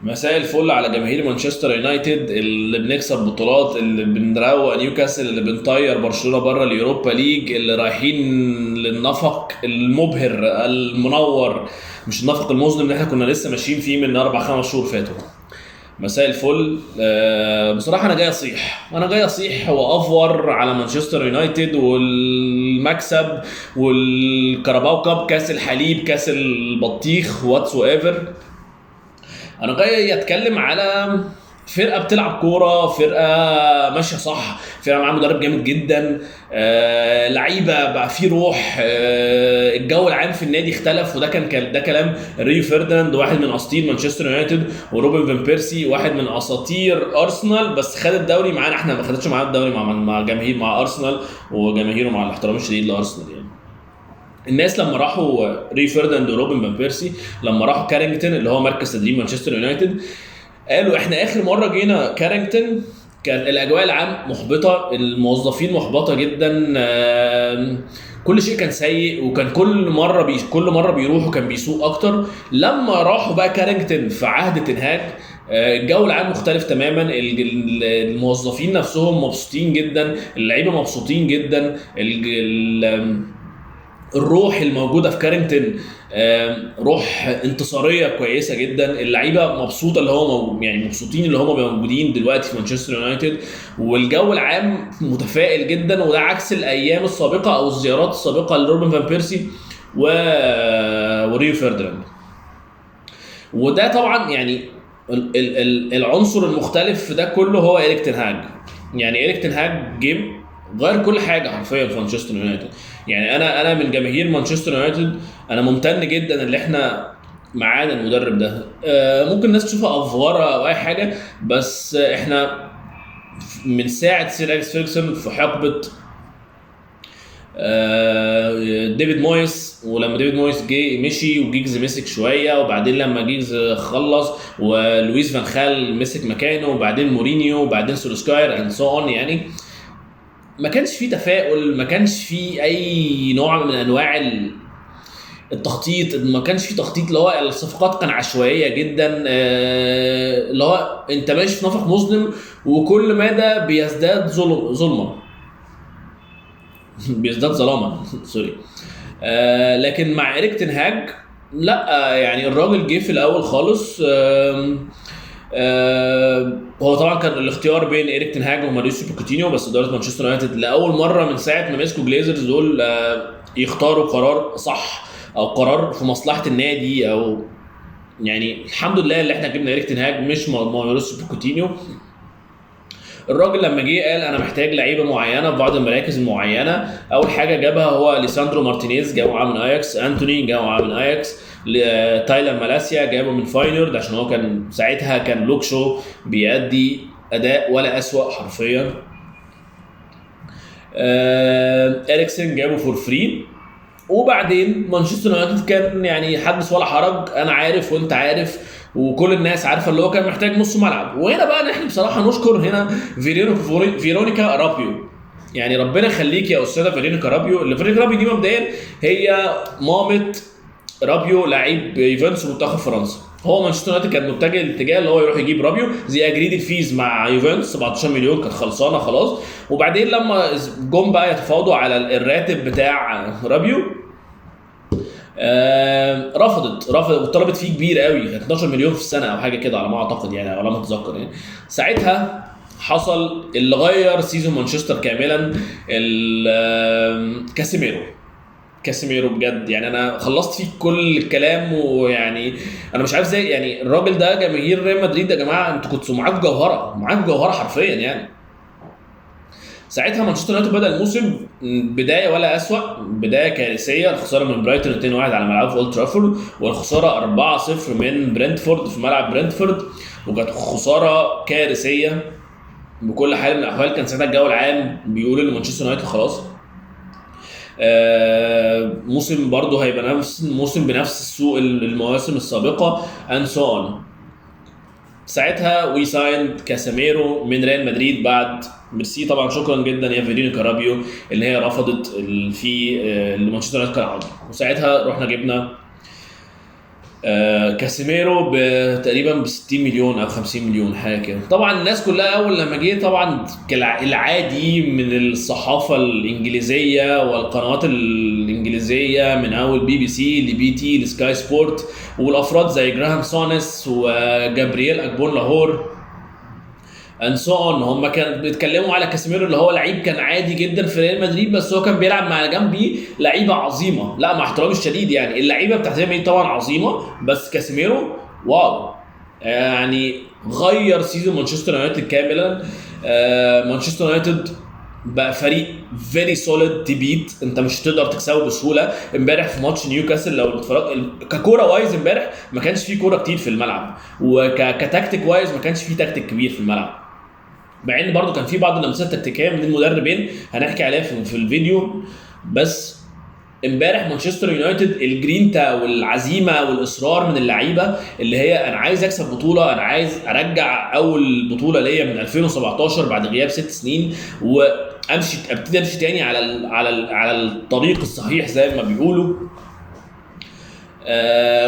مساء الفل على جماهير مانشستر يونايتد اللي بنكسب بطولات، اللي بنروق نيوكاسل، اللي بنطير برشلونة بره اليوروبا ليج، اللي رايحين للنفق المبهر المنور، مش النفق المظلم اللي احنا كنا لسه ماشيين فيه من 4-5 شهور فاتوا. مساء الفل. بصراحة أنا جاي أصيح وأفور على مانشستر يونايتد والمكسب والكاراباو كاب، كاس الحليب، كاس البطيخ، واتسو ايفر. انا جاي اتكلم على فرقه بتلعب كوره، فرقه ماشيه صح، فرقه معاها مدرب جامد جدا، لعيبه بقى فيه روح، الجو العام في النادي اختلف. وده ده كلام ريو فيرديناند، واحد من اساطير مانشستر يونايتد، وروبن فان بيرسي، واحد من اساطير ارسنال، بس خد الدوري معانا احنا، ما خدتش معاه الدوري مع جماهير، مع ارسنال وجماهيره، مع الاحترام الشديد لارسنال يعني. الناس لما راحوا ري فيرديناند وروبن فان بيرسي، لما راحوا كارينجتون اللي هو مركز تدريب مانشستر يونايتد، قالوا احنا اخر مره جينا كارينجتون كان الاجواء العام محبطه، الموظفين محبطه جدا، كل شيء كان سيء، وكان كل مره بيروحوا كان بيسوق اكتر. لما راحوا بقى كارينجتون في عهد تنهاج، الجو العام مختلف تماما، الموظفين نفسهم مبسوطين جدا، اللعيبه مبسوطين جدا، الروح الموجوده في كارينجتون روح انتصاريه كويسه جدا، اللعيبه مبسوطه اللي هو يعني مبسوطين اللي هم موجودين دلوقتي في مانشستر يونايتد، والجو العام متفائل جدا. وده عكس الايام السابقه او الزيارات السابقه لروبن فان بيرسي وريو فيرديناند. وده طبعا يعني العنصر المختلف في ده كله هو إيريك تين هاج. يعني إيريك تين هاج غير كل حاجه حرفيا في مانشستر يونايتد. يعني انا من جماهير مانشستر يونايتد، انا ممتن جدا ان احنا معانا المدرب ده. ممكن الناس تشوفها افوره او اي حاجه، بس احنا من ساعه سير أليكس فيرجسون في حقبه ديفيد مويس، ولما ديفيد مويس جه مشي وجيجز مسك شويه، وبعدين لما جيجز خلص ولويس فان خال مسك مكانه، وبعدين مورينيو، وبعدين سولسكاير اند سو اون. يعني ما كانش فيه تفاؤل، ما كانش فيه اي نوع من انواع التخطيط، ما كانش فيه تخطيط، اللي هو الصفقات كان عشوائيه جدا، اللي هو انت ماشي في نفق مظلم، وكل مدى بيزداد ظلما بيزداد ظلاما سوري. لكن مع إيريك تين هاج لا، يعني الراجل جه في الاول خالص، هو طبعا كان الاختيار بين إيريك تين هاج وماريسيو بوكيتينيو، بس اداره مانشستر يونايتد لاول مره من ساعه ما مسكوا جليزرز دول يختاروا قرار صح، او قرار في مصلحه النادي، او يعني الحمد لله اللي احنا جبنا إيريك تين هاج مش ماريسيو بوكيتينيو. الراجل لما جه قال انا محتاج لعيبه معينه في بعض المراكز المعينه. اول حاجه جابها هو ليساندرو مارتينيز، جابه معاه من اياكس، انتوني جابه معاه من اياكس، تايلر مالاسيا جابه من فاينورد، عشان هو كان ساعتها كان لوك شو بيأدي اداء ولا اسوأ حرفيا. اريكسن جابه فور فري. وبعدين مانشستر يونايتد كان يعني حدث ولا حرج، انا عارف وانت عارف وكل الناس عارفه اللي هو كان محتاج نص ملعب. وهنا بقى نحن بصراحه نشكر هنا فيرونيكا رابيو. يعني ربنا يخليك يا استاذه فيرونيكا رابيو. اللي فيرونيكا رابيو دي مبدئيا هي مامه رابيو لاعب يوفنتوس منتخب فرنسا. هو مانشستر يونايتد كان متجه الاتجاه اللي هو يروح يجيب رابيو، زي اجريد الفيز مع يوفنتوس 17 مليون كانت خلصانه خلاص. وبعدين لما جم بقى يتفاوضوا على الراتب بتاع رابيو، رفضت وطلبت فيه كبير قوي، كانت 12 مليون في السنه او حاجه كده على ما اعتقد يعني، على ما اتذكر يعني. ساعتها حصل اللي غير سيزون مانشستر كاملا، كاسيميرو بجد. يعني انا خلصت فيه كل الكلام، ويعني انا مش عارف ازاي يعني الراجل ده جماهير ريال مدريد يا جماعه، انتوا كنتوا معاكم جوهره حرفيا يعني. ساعتها مانشستر يونايتد بدأ الموسم بدايه ولا اسوأ، بدايه كارثيه، الخساره من برايتون 2-1 على ملعب اولد ترافورد، والخساره 4-0 من برنتفورد في ملعب برنتفورد، وكانت خساره كارثيه بكل حال من الاحوال. كان ساعتها الجو العام بيقول ان مانشستر يونايتد خلاص موسم برضه هيبقى نفس الموسم بنفس السوء المواسم السابقه and so on. ساعتها وي سايند كاسيميرو من ريال مدريد بعد ميرسي طبعا، شكرا جدا يا فيرونيكا رابيو اللي هي رفضت في اللي مانشستر يونايتد كان عاوزه. وساعتها رحنا جبنا كاسيميرو تقريبا ب 60 مليون او 50 مليون حاجه كده. طبعا الناس كلها اول لما جه طبعا العادي من الصحافه الانجليزيه والقنوات الانجليزيه من اول بي بي سي لبي تي لسكاي سبورت، والافراد زي جراهام سونس وجابرييل اكبون لاهور اند سو اون، هم كانوا بيتكلموا على كاسيميرو اللي هو لعيب كان عادي جدا في ريال مدريد، بس هو كان بيلعب مع جنبي لعيبه عظيمه. لا مع احترامي الشديد يعني اللعيبه بتاعت ريال مدريد طبعا عظيمه، بس كاسيميرو واو يعني غير سيزون مانشستر يونايتد كاملا. مانشستر يونايتد بقى فريق فيري سوليد تبيت، انت مش هتقدر تكسبه بسهوله. امبارح في ماتش نيوكاسل لو اتفرجت ككوره وايز امبارح ما كانش فيه كوره كتير في الملعب، وكتاكتيك وايز ما كانش فيه تكتيك كبير في الملعب، مع ان برضو كان في بعض اللمسات التكتيكيه من المدربين هنحكي عليها في الفيديو. بس امبارح مانشستر يونايتد الجرينتا والعزيمه والاصرار من اللعيبه اللي هي انا عايز اكسب بطوله، انا عايز ارجع اول بطوله ليا من 2017 بعد غياب 6 سنين، ابتدي امشي تاني على الطريق الصحيح زي ما بيقولوا.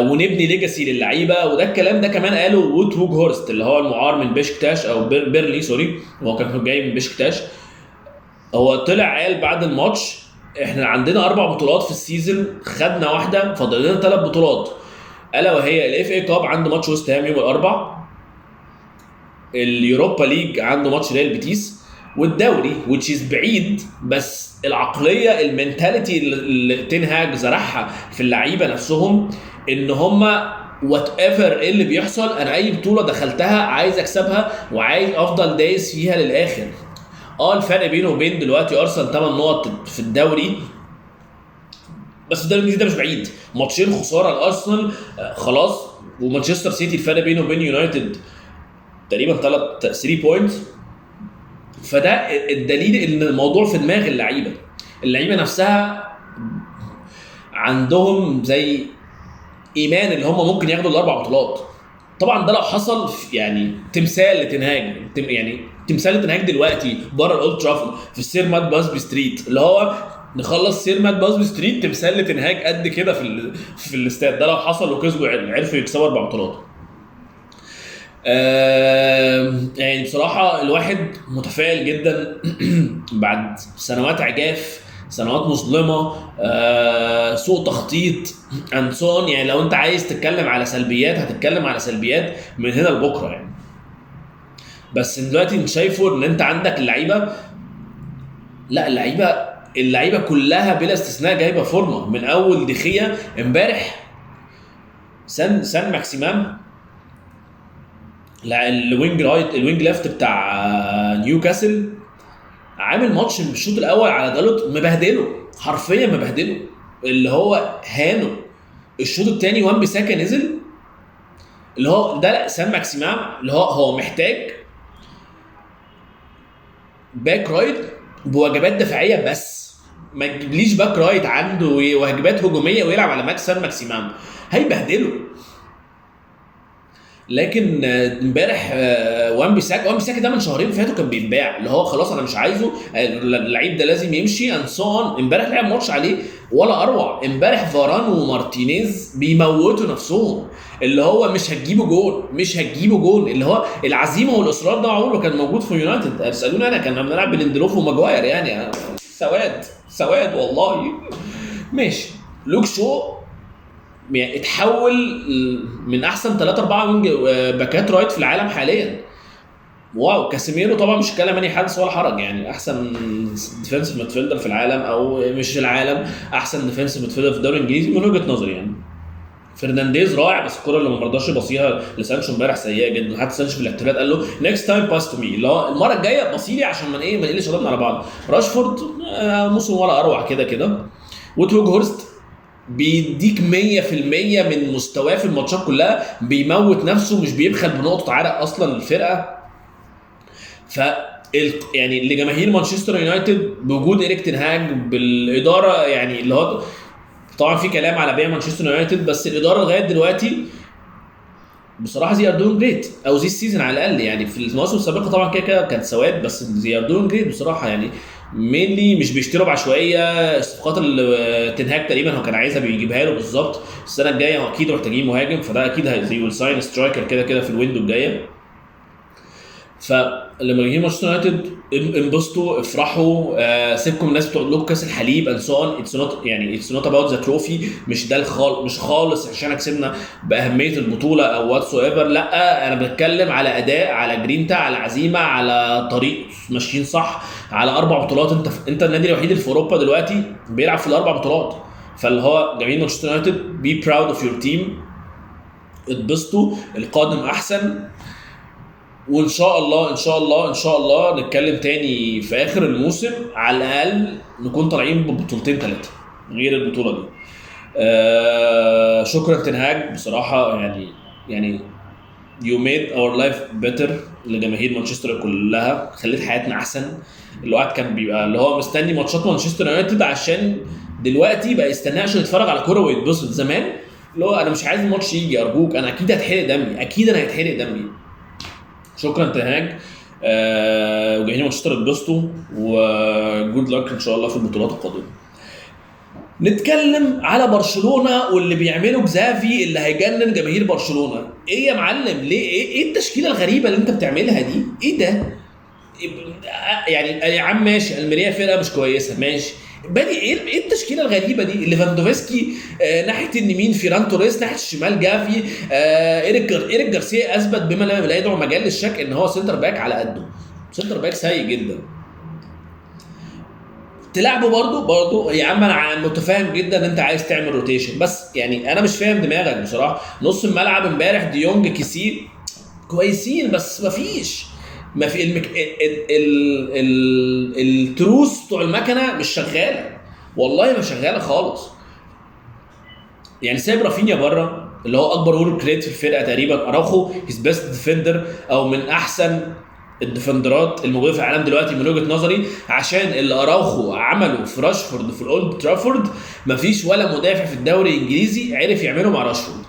ونبني ليجاسي للعيبه. وده الكلام ده كمان قاله ووت هورست اللي هو المعار من بيشكتاش او بيرلي سوري، هو كان جاي من بيشكتاش. هو طلع قال بعد الماتش احنا عندنا 4 بطولات في السيزون، خدنا واحده، فاضل لنا 3 بطولات، الا وهي الاف اي كاب عنده ماتش ويست هام يوم الاربعاء، اليوروبا ليج عنده ماتش ريال بيتيس، والدوري which is بعيد. بس العقليه المينتاليتي اللي تنهاج زرعها في اللعيبه نفسهم ان هم وات ايفر ايه اللي بيحصل، انا اي بطوله دخلتها عايز اكسبها وعايز افضل دايس فيها للاخر. الفرق بينه وبين دلوقتي ارسنال 8 نقط في الدوري، بس الدوري الانجليزي ده مش بعيد، ماتشين خساره الارسنال خلاص. ومانشستر سيتي الفرق بينه وبين يونايتد تقريبا 3 بوينتس. فده الدليل ان الموضوع في دماغ اللعيبه نفسها عندهم زي ايمان ان هم ممكن ياخدوا ال4 بطولات. طبعا ده لو حصل يعني تمثال لتنهاج، يعني تمثال لتنهاج دلوقتي بره الاولد ترافورد في السير مات باسبي ستريت، اللي هو نخلص سير مات باسبي ستريت تمثال لتنهاج قد كده في الاستاد ده لو حصل وكسبوا عرفوا يكسبوا 4 بطولات. يعني بصراحة الواحد متفائل جدا بعد سنوات عجاف، سنوات مظلمة، سوء تخطيط انسون. يعني لو انت عايز تتكلم على سلبيات هتتكلم على سلبيات من هنا لبكرة يعني. بس دلوقتي انت شايفه ان انت عندك اللعيبة، لا اللعيبة كلها بلا استثناء جايبة فورمة، من اول دخية امبارح سان ماكسيمام الوينج رايت الوينج ليفت بتاع نيوكاسل عامل ماتش من الشوط الاول على دالوت مبهدله، حرفيا مبهدله، اللي هو هانو. الشوط الثاني وان بيساكا نزل، اللي هو ده لا سان ماكسيمام اللي هو محتاج باك رايت بواجبات دفاعيه بس، ما تجيبليش باك رايت عنده واجبات هجوميه ويلعب على سان ماكسيمام، هيبهدله. لكن امبارح وان بيساكا ده من شهرين فاتوا كان بيتباع، اللي هو خلاص انا مش عايزه، اللعيب ده لازم يمشي اند سو اون. امبارح لعب ماتش عليه ولا اروع. امبارح فاران ومارتينيز بيموتوا نفسهم، اللي هو مش هتجيبوا جون، اللي هو العزيمه والاصرار ده عمره كان موجود في يونايتد. اسالوني انا كنا بنلعب بليندلوف وماجواير يعني سواد والله. ماشي لوك شو يعني اتحول من احسن 3-4 وينج باكات رايت في العالم حاليا. واو. كاسيميرو طبعا مش كلام اني حدث ولا حرج، يعني احسن ديفنسيف ميدفيلدر في العالم، او مش العالم، احسن ديفنسيف ميدفيلدر في الدوري الانجليزي من وجهه نظري يعني. فرنانديز رائع، بس الكره اللي ما رضاش يبصيها لسانشو امبارح سيئه جدا. حتى سانشو في الاحتفالات قال له نيكست تايم باس تو مي، اللي هو المره الجايه بصيلي عشان ما نقلش قدامنا على بعض. راشفورد موسم ولا اروع كده. وتوج هورست بيديك 100% من مستواه في الماتشات كلها، بيموت نفسه، مش بيبخل بنقطه عرق اصلا للفرقه. ف يعني لجماهير مانشستر يونايتد بوجود إيريك تين هاج بالاداره، يعني اللي هو طبعا في كلام على بيع مانشستر يونايتد، بس الاداره لغايه دلوقتي بصراحه زي ار دوينج جريت، او زي السيزون على الاقل. يعني في المواسم السابقه طبعا كده كانت سواد، بس زي ار دوينج جريت بصراحه يعني. مينلي مش بيشتروا بعشوائيه. الصفقات اللي تنهاج تقريبا هو كان عايزها بيجيبها له بالظبط. السنه الجايه هو اكيد محتاجين مهاجم، فده اكيد هيزي ساين سترايكر كده كده في الويندو الجايه. فلما جه مانشستر يونايتد انبسطوا افرحوا، سيبكم الناس بتوع لكم كاس الحليب اند سو اون، اتس نوت يعني اتس نوت اباوت ذا تروفي، مش ده مش خالص عشان كسبنا باهميه البطوله او واتس ايفر، لا انا بتكلم على اداء، على جرينتا، على عزيمه، على طريق ماشيين صح، على 4 بطولات. انت النادي الوحيد اللي في اوروبا دلوقتي بيلعب في ال4 بطولات. فاللي هو جميل مانشستر يونايتد، بي براود اوف يور تيم، اتبسطوا، القادم احسن. وان شاء الله ان شاء الله ان شاء الله نتكلم تاني في اخر الموسم، على الاقل نكون طالعين ببطولتين 3 غير البطوله دي. شكرا تنهاج بصراحه، يعني you made our life better لجماهير مانشستر كلها، خليت حياتنا احسن. الواحد كان بيبقى اللي هو مستني ماتشات مانشستر يونايتد عشان دلوقتي بقى يستناه عشان يتفرج على كوره ويتبسط. زمان اللي هو انا مش عايز الماتش يجي، ارجوك انا اكيد هتحرق دمي، اكيد انا هيتحرق دمي. شكرا تنهاج، وجايين مانشستر اتبسطوا، وجود لك ان شاء الله في البطولات القادمه. نتكلم على برشلونه واللي بيعمله جزافي اللي هيجنن جماهير برشلونه. ايه يا معلم؟ ليه؟ ايه التشكيله الغريبه اللي انت بتعملها دي؟ ايه ده؟ يعني يا عم ماشي، الميريا فرقه مش كويسه ماشي، بادي ايه التشكيله الغريبه دي؟ ليفاندوفسكي ناحيه اليمين، فيران توريس ناحيه الشمال، جافي، ايريك جارسيا اثبت بما لا يدعو مجال للشك ان هو سنتر باك على قده، سنتر باك سيء جدا. تلعبه برضو يا عم، انا متفاهم جدا ان انت عايز تعمل روتيشن، بس يعني انا مش فاهم دماغك بصراحه. نص الملعب امبارح ديونج كيسي كويسين، بس مفيش ما في التروس بتوع المكنه مش شغاله، والله ما شغاله خالص. يعني سايب رافينيا بره اللي هو اكبر وورك ريت في الفرقه تقريبا، اراوخو هيز بيست ديفندر او من احسن الديفندرات الموجوده في العالم دلوقتي من وجهه نظري، عشان اللي اراوخو عمله في راشفورد في الاولد ترافورد مفيش ولا مدافع في الدوري الانجليزي عرف يعمله مع راشفورد.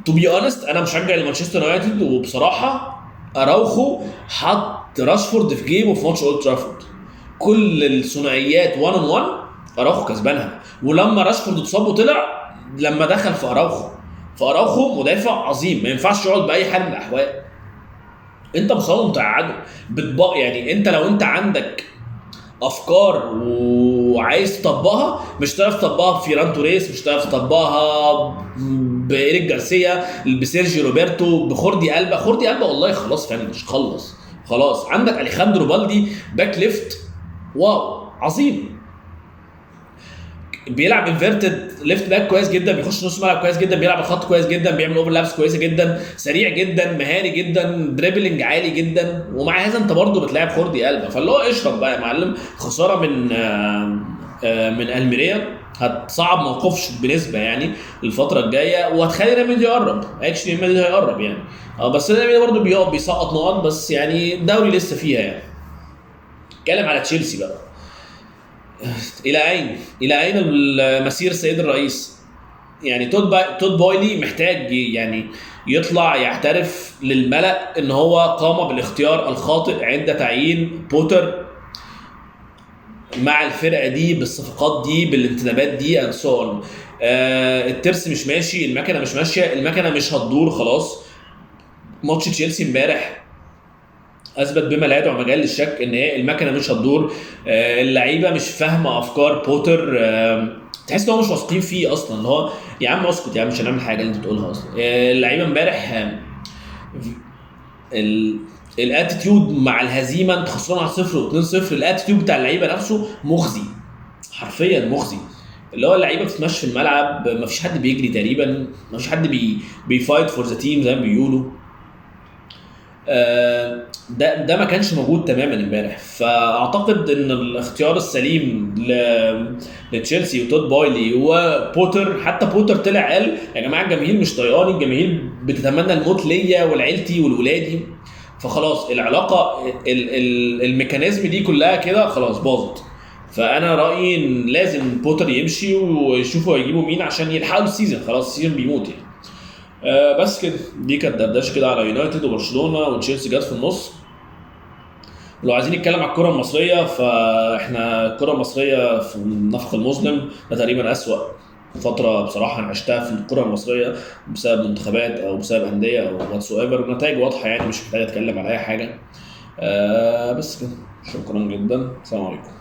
تو بي اونست انا مشجع لمانشستر يونايتد، وبصراحه اراوخو حط راشفورد في جيمه في ماتش اولد ترافورد، كل الثنائيات 1 on 1 اراوخو كسبانها، ولما راشفورد اتصاب وطلع لما دخل في اراوخو مدافع عظيم ما ينفعش يقعد باي حال من الاحوال. انت مصمم تقعده يعني انت لو انت عندك افكار وعايز تطبقها مش هتعرف تطبقها بفيران توريس، مش هتعرف تطبقها بايريك جارسيا، بسيرجيو روبرتو، بخوردي ألبا والله خلاص فنش خلاص. عندك اليخاندرو بالدي باك ليفت واو عظيم، بيلعب انفيرتد ليفت باك كويس جدا، بيخش نص ملعب كويس جدا، بيلعب الخط كويس جدا، بيعمل اوفرلابس كويسه جدا، سريع جدا، مهاري جدا، دريبلينج عالي جدا، ومع هذا انت برضه بتلاعب خوردي ألبا. فاللي هو اشرب بقى يا معلم، خساره من الميريا هتصعب موقفش بنسبه يعني الفتره الجايه، وهتخلي ريميدي يقرب، اكشلي ريميدي هيقرب يعني بس ريميدي برضه بيسقط نقط، بس يعني الدوري لسه فيها يعني. اتكلم على تشيلسي بقى، الى اين المسير السيد الرئيس؟ يعني تود بويلي محتاج يعني يطلع يعترف للملأ ان هو قام بالاختيار الخاطئ عند تعيين بوتر مع الفرقه دي بالصفقات دي بالانتدابات دي and so on. الترس مش ماشي، المكنه مش ماشيه، المكنه مش هتدور خلاص. ماتش تشيلسي امبارح اثبت بما لا يدعو مجال للشك ان هي المكنه مش هتدور. اللعيبه مش فاهمه افكار بوتر، تحس ان هو مش واثقين فيه اصلا، اللي هو يا عم اسكت يا عم مش هنعمل حاجه اللي انت تقولها اصلا. اللعيبه امبارح الاتيتيود مع الهزيمه، انت خسران 1-0 و2-0، الاتيتيود بتاع اللعيبه نفسه مخزي، حرفيا مخزي. اللي هو اللعيبه بتتمشى في الملعب، مفيش حد بيجري تقريبا، مفيش حد بيفايت فور ذا تيم زي ما بيقولوا. ده ما كانش موجود تماما امبارح. فاعتقد ان الاختيار السليم لتشيلسي وتود بويلي وبوتر، حتى بوتر طلع قال يا جماعه الجماهير مش طيقاني، الجماهير بتتمنى الموت ليا ولعيلتي ولولادي. فخلاص العلاقه الميكانيزم دي كلها كده خلاص باظت. فانا رايي ان لازم بوتر يمشي ويشوفوا هيجيبوا مين عشان يلحقوا السيزون، خلاص السيزون بيموت يعني. بس كده، دي كانت دردشه كده على يونايتد وبرشلونه وتشيلسي جت في النص. لو عايزين نتكلم على الكره المصريه، فاحنا الكره المصريه في النفق المظلم ده تقريبا اسوأ فتره بصراحه انا عشتها في الكره المصريه، بسبب منتخبات او بسبب انديه او واتس ايفر. النتائج واضحه يعني، مش محتاج اتكلم على اي حاجه. بس كده. شكرا جدا، السلام عليكم.